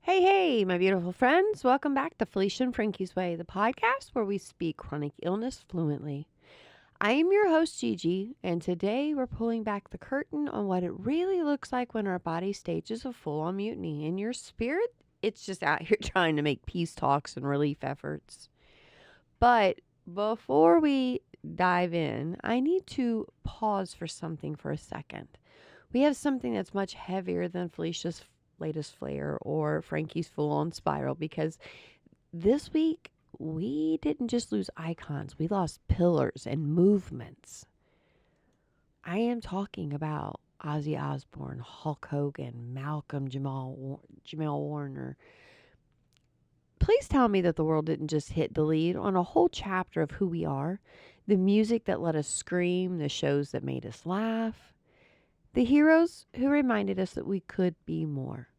Hey, my beautiful friends. Welcome back to Felicia and Frankie's Way, the podcast where we speak chronic illness fluently. I am your host, Gigi, and today we're pulling back the curtain on what it really looks like when our body stages a full on mutiny. In your spirit, it's just out here trying to make peace talks and relief efforts. But before we dive in, I need to pause for something for a second. We have something that's much heavier than Felicia's latest flare or Frankie's full on spiral because this week we didn't just lose icons, we lost pillars and movements. I am talking about Ozzy Osbourne, Hulk Hogan, Malcolm Jamal Warner. Please tell me that the world didn't just hit delete on a whole chapter of who we are, the music that let us scream, the shows that made us laugh, the heroes who reminded us that we could be more.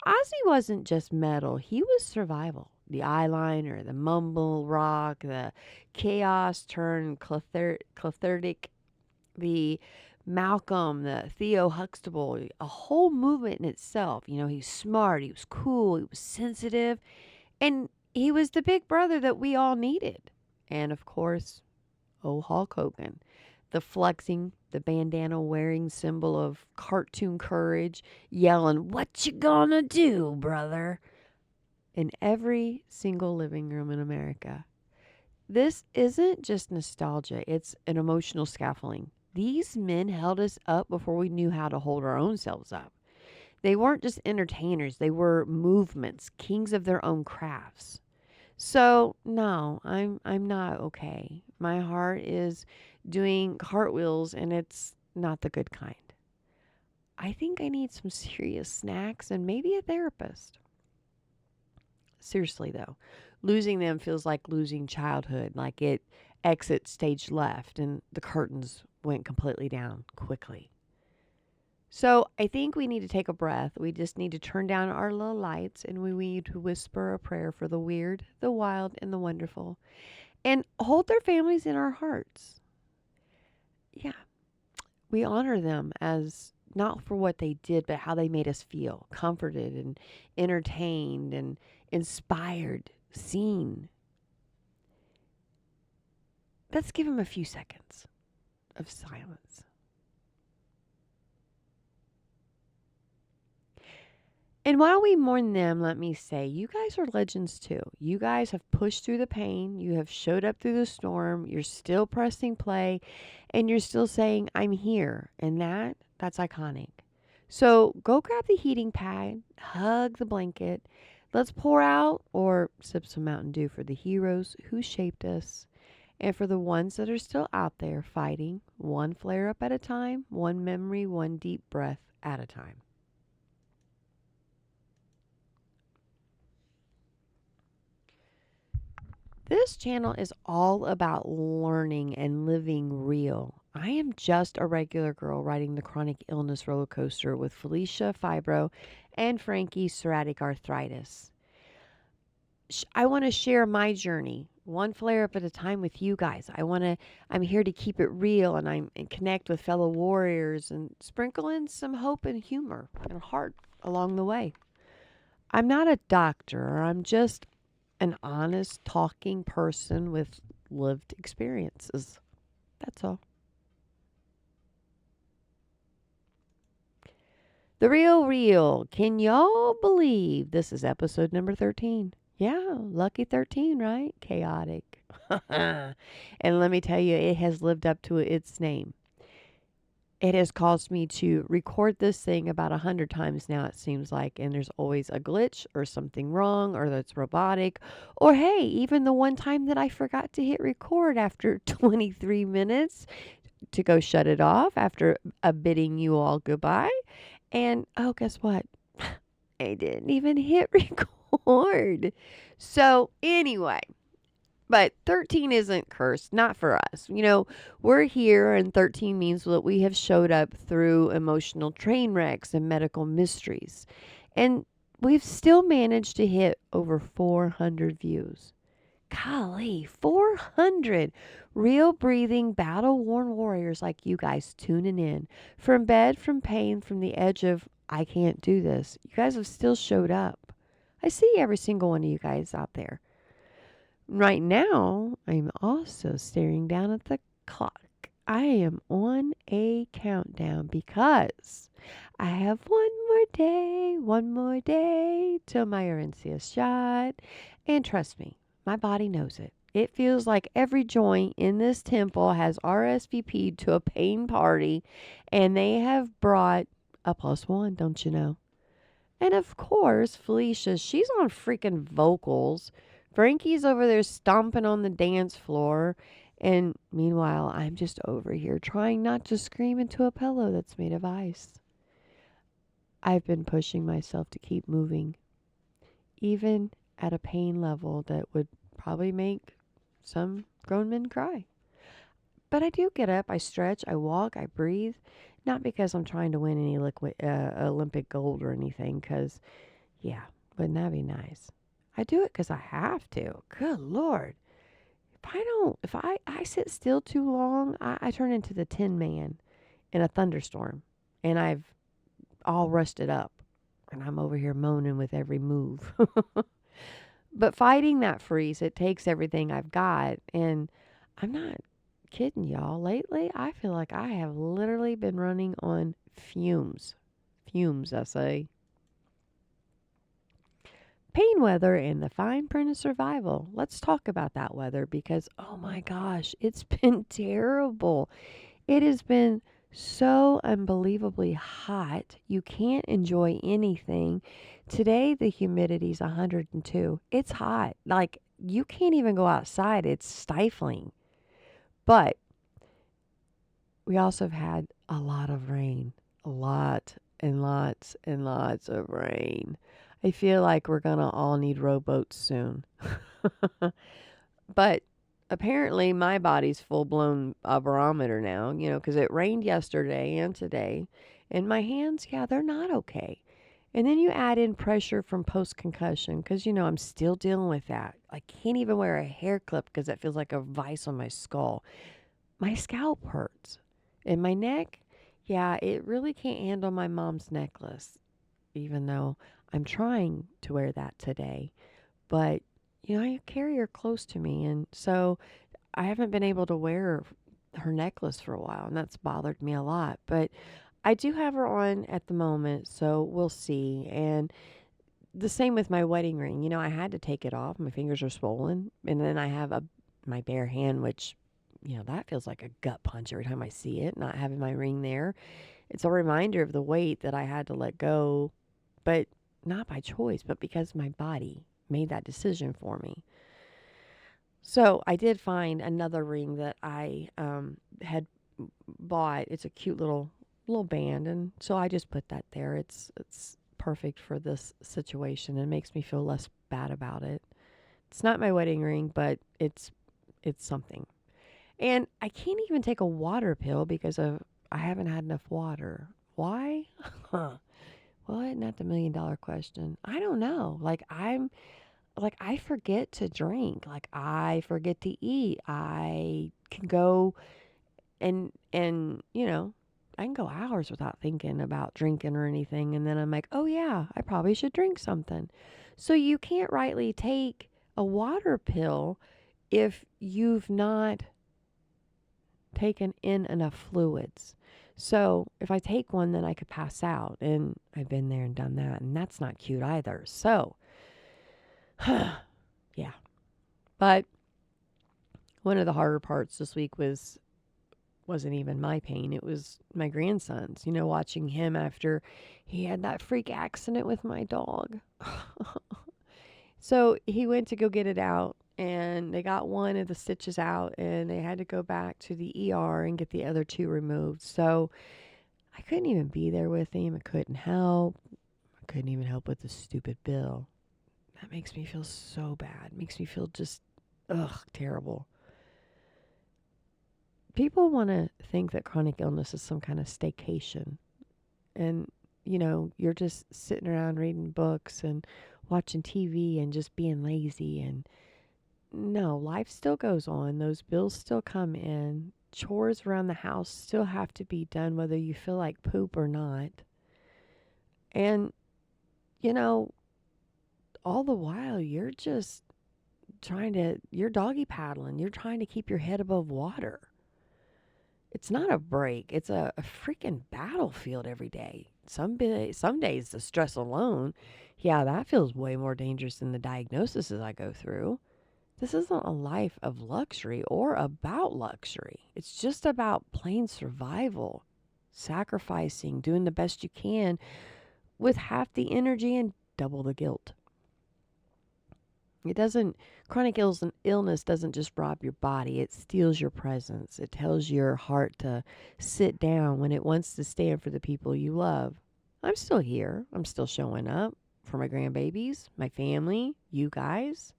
Ozzy wasn't just metal, he was survival. The eyeliner, the mumble rock, the chaos turned clethardic, the Malcolm, the Theo Huxtable, a whole movement in itself. You know, he's smart, he was cool, he was sensitive, and he was the big brother that we all needed. And of course, Hulk Hogan, the flexing, the bandana wearing symbol of cartoon courage, yelling, "What you gonna do, brother?" in every single living room in America. This isn't just nostalgia, it's an emotional scaffolding. These men held us up before we knew how to hold our own selves up. They weren't just entertainers, they were movements, kings of their own crafts. So, no, I'm not okay. My heart is doing cartwheels and it's not the good kind. I think I need some serious snacks and maybe a therapist. Seriously though, losing them feels like losing childhood, like it exits stage left and the curtains went completely down quickly. So I think we need to take a breath. We just need to turn down our little lights and we need to whisper a prayer for the weird, the wild, and the wonderful and hold their families in our hearts. Yeah, we honor them as not for what they did, but how they made us feel comforted and entertained and inspired, seen. Let's give them a few seconds of silence. And while we mourn them, let me say, you guys are legends too. You guys have pushed through the pain. You have showed up through the storm. You're still pressing play and you're still saying, "I'm here." And that's iconic. So go grab the heating pad, hug the blanket. Let's pour out or sip some Mountain Dew for the heroes who shaped us and for the ones that are still out there fighting, one flare up at a time, one memory, one deep breath at a time. This channel is all about learning and living real. I am just a regular girl riding the chronic illness roller coaster with Felicia, fibro, and Frankie, psoriaticarthritis. I want to share my journey, one flare up at a time with you guys. I'm here to keep it real and connect with fellow warriors and sprinkle in some hope and humor and heart along the way. I'm not a doctor. I'm just an honest talking person with lived experiences. That's all. The real real. Can y'all believe this is episode number 13? Yeah, lucky 13, right? Chaotic. And let me tell you, it has lived up to its name. It has caused me to record this thing about 100 times now, it seems like, and there's always a glitch or something wrong or that's robotic. Or hey, even the one time that I forgot to hit record after 23 minutes to go shut it off after bidding you all goodbye. And oh, guess what? I didn't even hit record. So anyway, but 13 isn't cursed, not for us. You know, we're here, and 13 means that we have showed up through emotional train wrecks and medical mysteries. And we've still managed to hit over 400 views. Golly, 400 real breathing, battle worn warriors like you guys tuning in from bed, from pain, from the edge of, "I can't do this." You guys have still showed up. I see every single one of you guys out there. Right now, I'm also staring down at the clock. I am on a countdown because I have one more day till my Orencia shot. And trust me, my body knows it. It feels like every joint in this temple has RSVP'd to a pain party, and they have brought a +1, don't you know? And of course, Felicia, she's on freaking vocals. Frankie's over there stomping on the dance floor. And meanwhile, I'm just over here trying not to scream into a pillow that's made of ice. I've been pushing myself to keep moving, even at a pain level that would probably make some grown men cry. But I do get up, I stretch, I walk, I breathe. Not because I'm trying to win any Olympic gold or anything, because, yeah, wouldn't that be nice? I do it because I have to. Good Lord. If I sit still too long, I turn into the Tin Man in a thunderstorm. And I've all rusted up. And I'm over here moaning with every move. But fighting that freeze, it takes everything I've got. And I'm not kidding y'all. Lately, I feel like I have literally been running on fumes. Fumes, I say. Pain weather and the fine print of survival. Let's talk about that weather because, oh my gosh, it's been terrible. It has been so unbelievably hot. You can't enjoy anything. Today, the humidity's 102. It's hot. Like, you can't even go outside. It's stifling. But we also have had a lot of rain. A lot and lots and lots of rain. I feel like we're going to all need rowboats soon. But apparently my body's full-blown barometer now, because it rained yesterday and today. And my hands, yeah, they're not okay. And then you add in pressure from post-concussion because, I'm still dealing with that. I can't even wear a hair clip because it feels like a vice on my skull. My scalp hurts. And my neck, yeah, it really can't handle my mom's necklace, even though I'm trying to wear that today. But, I carry her close to me. And so I haven't been able to wear her necklace for a while. And that's bothered me a lot. But I do have her on at the moment. So we'll see. And the same with my wedding ring. I had to take it off. My fingers are swollen. And then I have my bare hand, which that feels like a gut punch every time I see it, not having my ring there. It's a reminder of the weight that I had to let go, but not by choice, but because my body made that decision for me. So I did find another ring that I had bought. It's a cute little band, and so I just put that there. It's perfect for this situation and makes me feel less bad about it. It's not my wedding ring, but it's something. And I can't even take a water pill because I haven't had enough water. Why? Huh. Well, isn't that the $1,000,000 question? I don't know. I forget to drink. Like, I forget to eat. I can go and I can go hours without thinking about drinking or anything. And then I'm like, oh yeah, I probably should drink something. So you can't rightly take a water pill if you've not taken in enough fluids. So if I take one, then I could pass out. And I've been there and done that. And that's not cute either. So, yeah. But one of the harder parts this week wasn't even my pain. It was my grandson's, watching him after he had that freak accident with my dog. So he went to go get it out. And they got one of the stitches out and they had to go back to the ER and get the other two removed. So I couldn't even be there with him. I couldn't help. I couldn't even help with the stupid bill. That makes me feel so bad. It makes me feel just, terrible. People want to think that chronic illness is some kind of staycation. And, you're just sitting around reading books and watching TV and just being lazy. And no, life still goes on. Those bills still come in. Chores around the house still have to be done, whether you feel like poop or not. And, all the while you're just you're doggy paddling. You're trying to keep your head above water. It's not a break. It's a freaking battlefield every day. Some days the stress alone, yeah, that feels way more dangerous than the diagnoses I go through. This isn't a life of luxury or about luxury. It's just about plain survival, sacrificing, doing the best you can with half the energy and double the guilt. It doesn't, chronic illness doesn't just rob your body, it steals your presence. It tells your heart to sit down when it wants to stand for the people you love. I'm still here. I'm still showing up for my grandbabies, my family, you guys.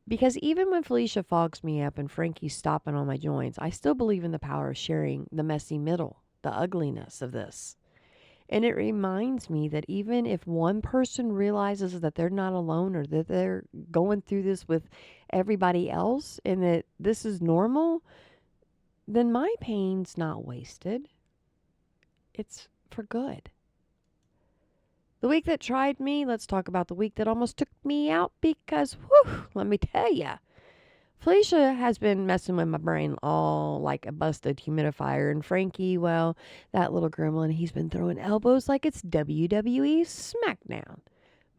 Because even when Felicia fogs me up and Frankie's stopping on my joints, I still believe in the power of sharing the messy middle, the ugliness of this. And it reminds me that even if one person realizes that they're not alone or that they're going through this with everybody else and that this is normal, then my pain's not wasted. It's for good. The week that tried me, let's talk about the week that almost took me out because, whew, let me tell ya. Felicia has been messing with my brain all like a busted humidifier. And Frankie, well, that little gremlin, he's been throwing elbows like it's WWE SmackDown.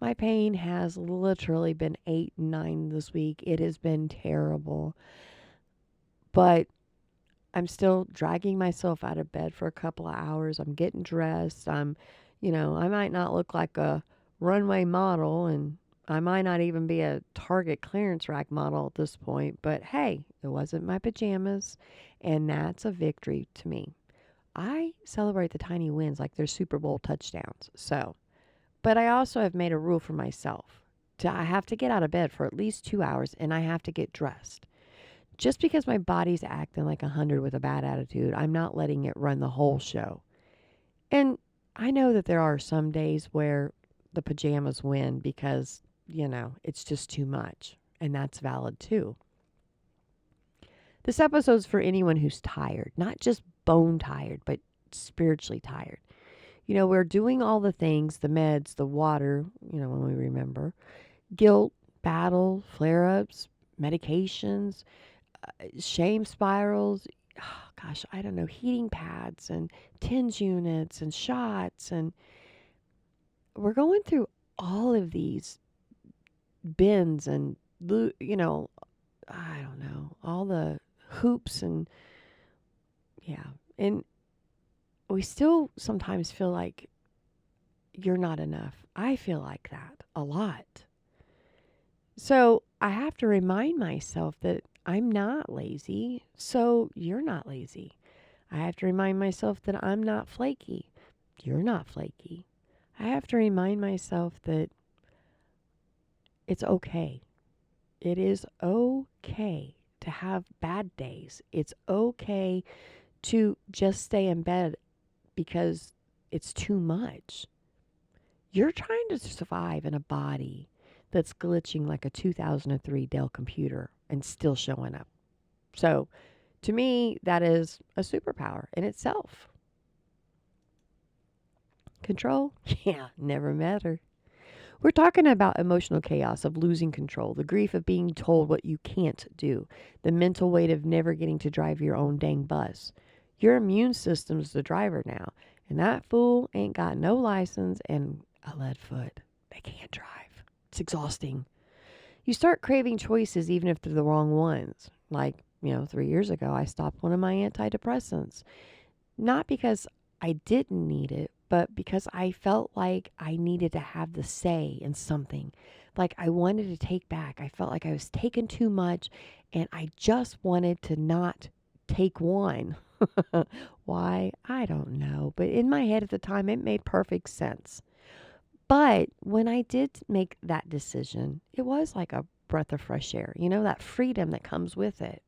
My pain has literally been 8, 9 this week. It has been terrible. But I'm still dragging myself out of bed for a couple of hours. I'm getting dressed. I might not look like a runway model and I might not even be a Target clearance rack model at this point, but hey, it wasn't my pajamas, and that's a victory to me. I celebrate the tiny wins like they're Super Bowl touchdowns. But I also have made a rule for myself. I have to get out of bed for at least 2 hours, and I have to get dressed. Just because my body's acting like 100 with a bad attitude, I'm not letting it run the whole show. And I know that there are some days where the pajamas win because it's just too much. And that's valid too. This episode's for anyone who's tired, not just bone tired, but spiritually tired. We're doing all the things, the meds, the water, when we remember, guilt, battle, flare ups, medications, shame spirals. Oh, gosh, I don't know, heating pads and TENS units and shots. And we're going through all of these bins and I don't know, all the hoops and and we still sometimes feel like you're not enough. I feel like that a lot. So I have to remind myself that I'm not lazy, so you're not lazy. I have to remind myself that I'm not flaky. You're not flaky. I have to remind myself that it's okay. It is okay to have bad days. It's okay to just stay in bed because it's too much. You're trying to survive in a body that's glitching like a 2003 Dell computer and still showing up. So, to me, that is a superpower in itself. Control? Yeah, never met her. We're talking about emotional chaos of losing control, the grief of being told what you can't do, the mental weight of never getting to drive your own dang bus. Your immune system's the driver now, and that fool ain't got no license and a lead foot. They can't drive. It's exhausting. You start craving choices even if they're the wrong ones. Like, 3 years ago, I stopped one of my antidepressants. Not because I didn't need it, but because I felt like I needed to have the say in something. Like I wanted to take back. I felt like I was taking too much and I just wanted to not take one. Why? I don't know. But in my head at the time, it made perfect sense. But when I did make that decision, it was like a breath of fresh air. That freedom that comes with it.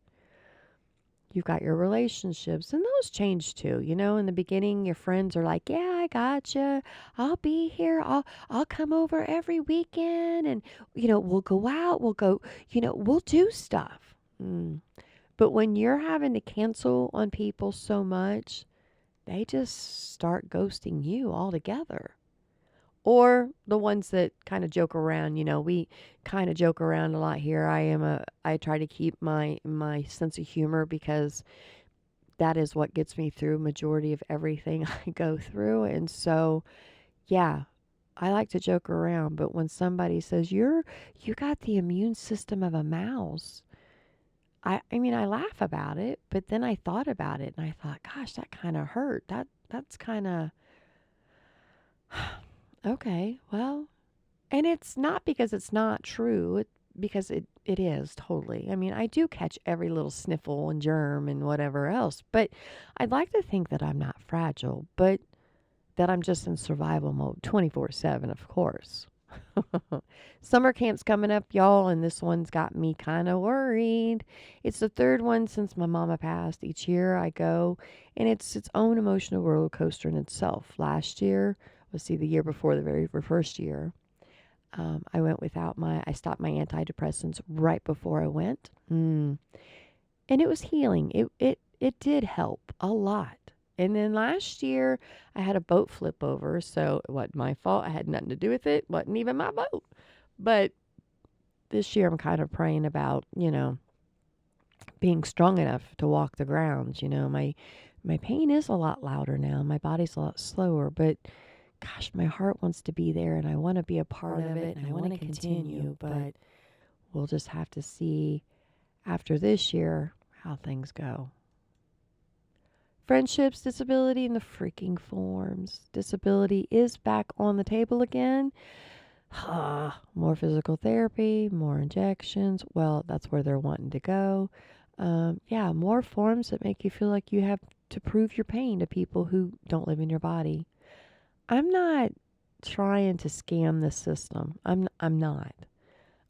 You've got your relationships, and those change too. In the beginning, your friends are like, "Yeah, I gotcha. I'll be here. I'll come over every weekend, and we'll go out. We'll go. We'll do stuff." But when you're having to cancel on people so much, they just start ghosting you altogether. or the ones that kind of joke around. We kind of joke around a lot here. I try to keep my sense of humor because that is what gets me through majority of everything I go through. And so, yeah, I like to joke around, but when somebody says you got the immune system of a mouse, I mean, I laugh about it, but then I thought about it and I thought, gosh, that kind of hurt. That's kind of okay. Well, and it's not because it's not true, because it is totally. I mean, I do catch every little sniffle and germ and whatever else, but I'd like to think that I'm not fragile, but that I'm just in survival mode 24/7, of course. Summer camp's coming up, y'all, and this one's got me kind of worried. It's the third one since my mama passed. Each year I go, and it's its own emotional roller coaster in itself. Last year, let's see, the year before, the very first year, I stopped my antidepressants right before I went. And it was healing. It did help a lot. And then last year, I had a boat flip over, so it wasn't my fault. I had nothing to do with it. Wasn't even my boat. But this year, I'm kind of praying about, being strong enough to walk the grounds. My pain is a lot louder now. My body's a lot slower, but gosh, my heart wants to be there, and I want to be a part of it, and I want to continue. But we'll just have to see after this year how things go. Friendships, disability, and the freaking forms. Disability is back on the table again. More physical therapy, more injections. Well, that's where they're wanting to go. Yeah, more forms that make you feel like you have to prove your pain to people who don't live in your body. I'm not trying to scam the system. I'm not.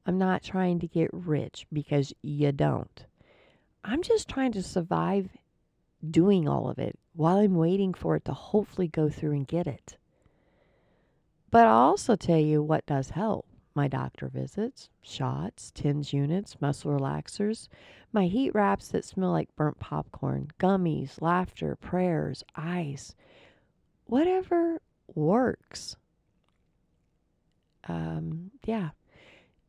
I'm not trying to get rich because you don't. I'm just trying to survive doing all of it while I'm waiting for it to hopefully go through and get it. But I'll also tell you what does help. My doctor visits, shots, TENS units, muscle relaxers, my heat wraps that smell like burnt popcorn, gummies, laughter, prayers, ice, whatever works. Yeah.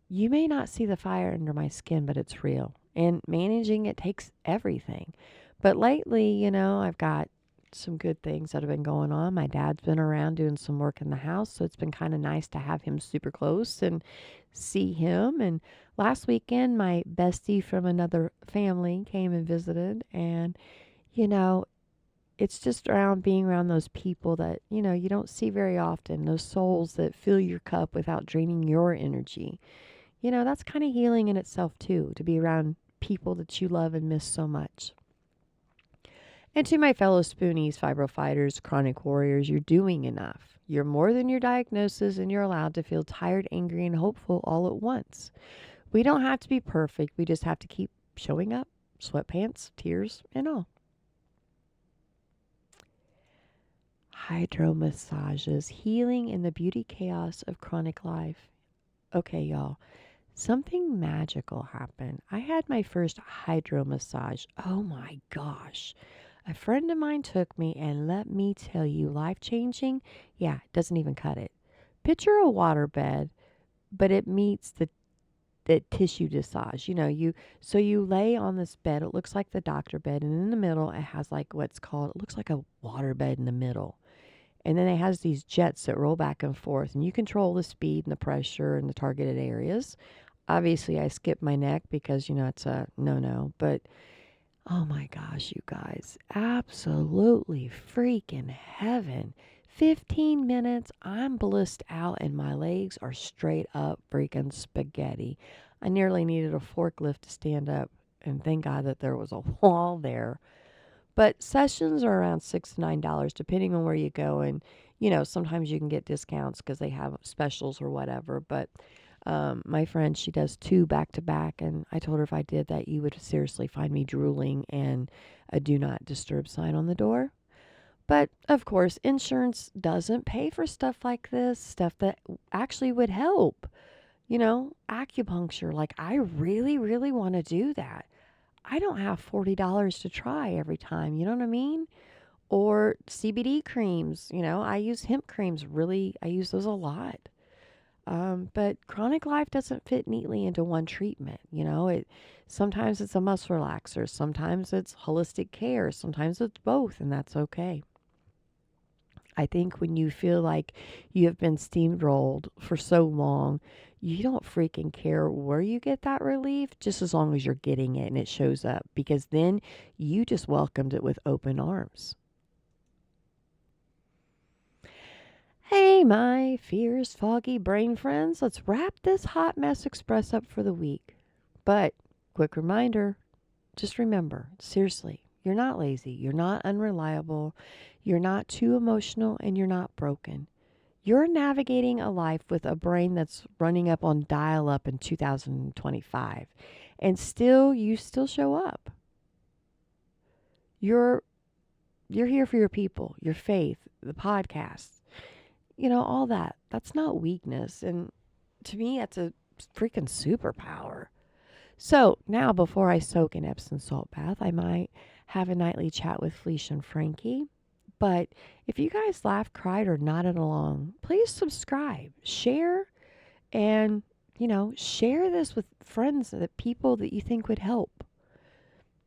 You may not see the fire under my skin, but it's real. And managing it takes everything. But lately, I've got some good things that have been going on. My dad's been around doing some work in the house, so it's been kind of nice to have him super close and see him. And last weekend, my bestie from another family came and visited. And, it's just being around those people that, you don't see very often, those souls that fill your cup without draining your energy. That's kind of healing in itself, too, to be around people that you love and miss so much. And to my fellow spoonies, fibro fighters, chronic warriors, you're doing enough. You're more than your diagnosis, and you're allowed to feel tired, angry, and hopeful all at once. We don't have to be perfect. We just have to keep showing up, sweatpants, tears, and all. Hydro massages, healing in the beauty chaos of chronic life. Okay, y'all. Something magical happened. I had my first hydro massage. Oh my gosh. A friend of mine took me, and let me tell you, life-changing? Yeah, it doesn't even cut it. Picture a waterbed, but it meets the tissue massage. So you lay on this bed. It looks like the doctor bed, and in the middle it has like it looks like a waterbed in the middle. And then it has these jets that roll back and forth, and you control the speed and the pressure and the targeted areas. Obviously, I skipped my neck because, it's a no-no. But, oh my gosh, you guys. Absolutely freaking heaven. 15 minutes, I'm blissed out, and my legs are straight up freaking spaghetti. I nearly needed a forklift to stand up, and thank God that there was a wall there. But sessions are around $6 to $9, depending on where you go. And, sometimes you can get discounts because they have specials or whatever. But my friend, she does 2 back to back. And I told her if I did that, you would seriously find me drooling and a do not disturb sign on the door. But, of course, insurance doesn't pay for stuff like this, stuff that actually would help. Acupuncture, like I really, really want to do that. I don't have $40 to try every time, you know what I mean? or CBD creams. I use hemp creams. Really, I use those a lot. But chronic life doesn't fit neatly into one treatment. Sometimes it's a muscle relaxer, sometimes it's holistic care, sometimes it's both, and that's okay. I think when you feel like you have been steamrolled for so long, you don't freaking care where you get that relief, just as long as you're getting it and it shows up, because then you just welcomed it with open arms. Hey, my fierce, foggy brain friends, let's wrap this hot mess express up for the week. But, quick reminder, just remember, seriously, you're not lazy, you're not unreliable, you're not too emotional, and you're not broken. You're navigating a life with a brain that's running up on dial-up in 2025, and you still show up. You're here for your people, your faith, the podcast, all that. That's not weakness, and to me, that's a freaking superpower. So now, before I soak in Epsom salt bath, I might have a nightly chat with Felicia and Frankie. But if you guys laughed, cried, or nodded along, please subscribe, share, and, share this with friends, that people that you think would help.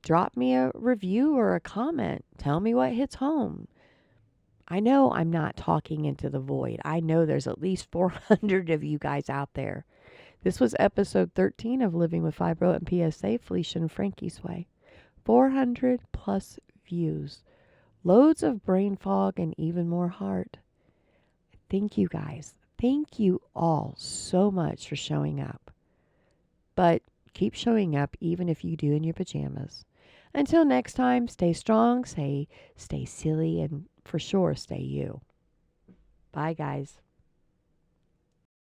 Drop me a review or a comment. Tell me what hits home. I know I'm not talking into the void. I know there's at least 400 of you guys out there. This was episode 13 of Living with Fibro and PSA, Felicia and Frankie's Way. 400 plus views. Loads of brain fog and even more heart. Thank you guys. Thank you all so much for showing up. But keep showing up even if you do in your pajamas. Until next time, stay strong, stay silly, and for sure stay you. Bye, guys.